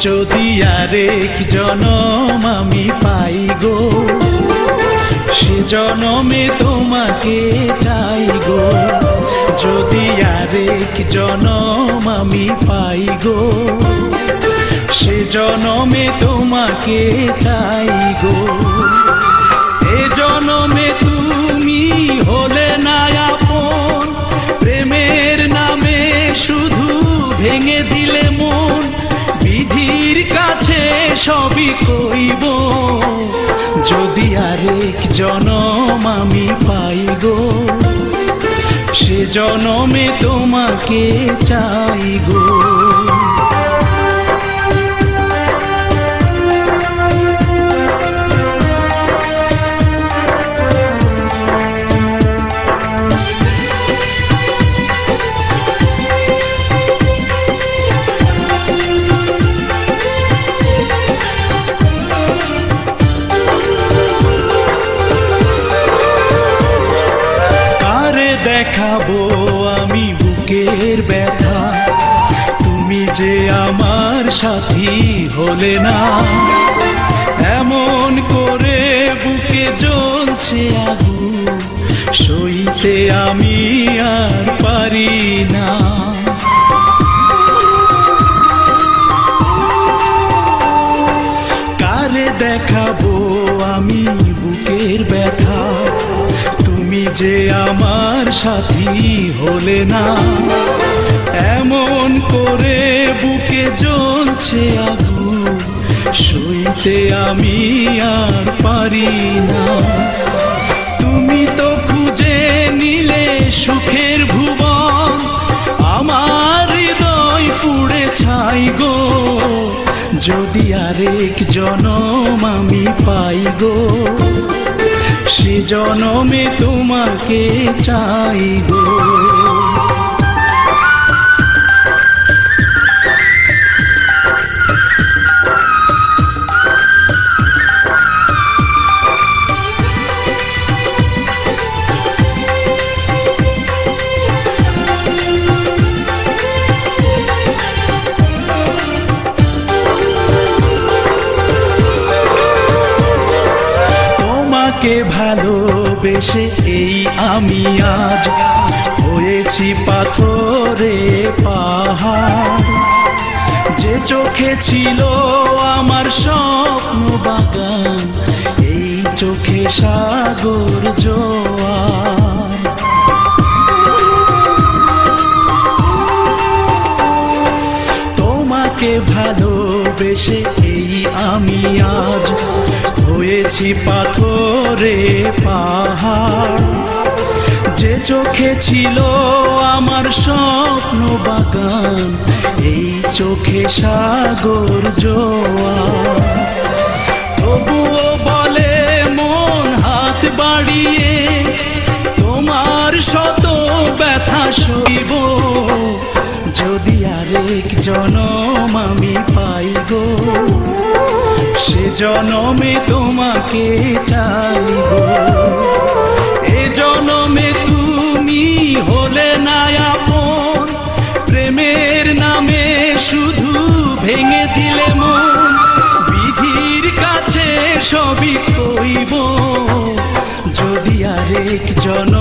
যদি আরেক জনম আমি পাই গো, সে জনমে তোমাকে চাই গো। যদি আরেক জনম আমি পাই গো, সে জনমে তোমাকে চাই গো। এ জনমে তুমি হলে না আপন, প্রেমের নামে শুধু ভেঙে দিলে মন। বিধির কাছে সবই কইব, যদি আরেক জনম আমি পাই গো, সে জনমে তোমাকে চাই গো। দেখাবো আমি বুকের ব্যথা, তুমি যে আমার সাথী হলে না। এমন করে বুকে জ্বলছে আগুন, সইতে আমি আর পারি না। কারে দেখাবো আমি বুকের ব্যথা, তুমি যে আমার সাথী হলে না। এমন করে বুকে জ্বলছে আগুন, সইতে আমি আর পারি না। তুমি তো খুঁজে নিলে সুখের ভুবন, আমার হৃদয় পুড়ে ছাই গো। যদি আরেক জনম আমি পাই গো, সে জনমে তোমাকে চাই গো। তোমাকে ভালোবেসে এই আমি আজ হয়েছি পাথরে পাহাড়। যে চোখে ছিল আমার স্বপ্ন বাগান, এই চোখে সাগর জোয়ার। তোমাকে ভালোবেসে এই আমি আজ হয়েছি পাথরে পাহাড়। যে চোখে ছিল আমার স্বপ্ন বাগান, এই চোখে সাগর জোয়ার। তবুও বলে মন হাত বাড়িয়ে, তোমার শত ব্যথা সইব। যদি আরেক জনম আমি পাই গো, সে জনমে তোমাকে চাই গো। এ জনমে তুমি হলে না আপন, প্রেমের নামে শুধু ভেঙে দিলে মন। বিধির কাছে সবই কইব, যদি আরেক জনম